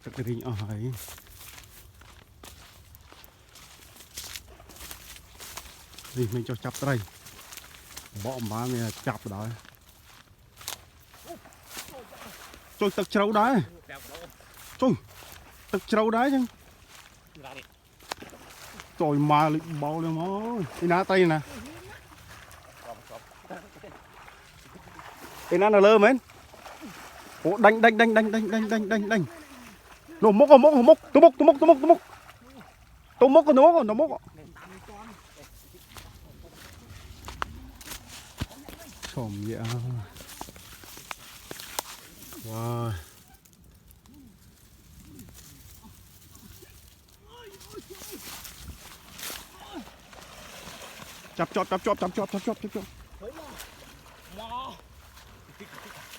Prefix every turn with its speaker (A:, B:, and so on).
A: Chắc cái hình ấy. Thì mình cho chắp đây. Bỏ má mình chắp đó. Trôi tật trâu đấy. Trôi tật trâu đấy chứ. Trời mà bao lên máu. Đi ná tay nè. Đi ná nó lơ mến. Ủa đánh. Nó mốc. Tôi mốc. Chồm vậy. Wow. Chọc.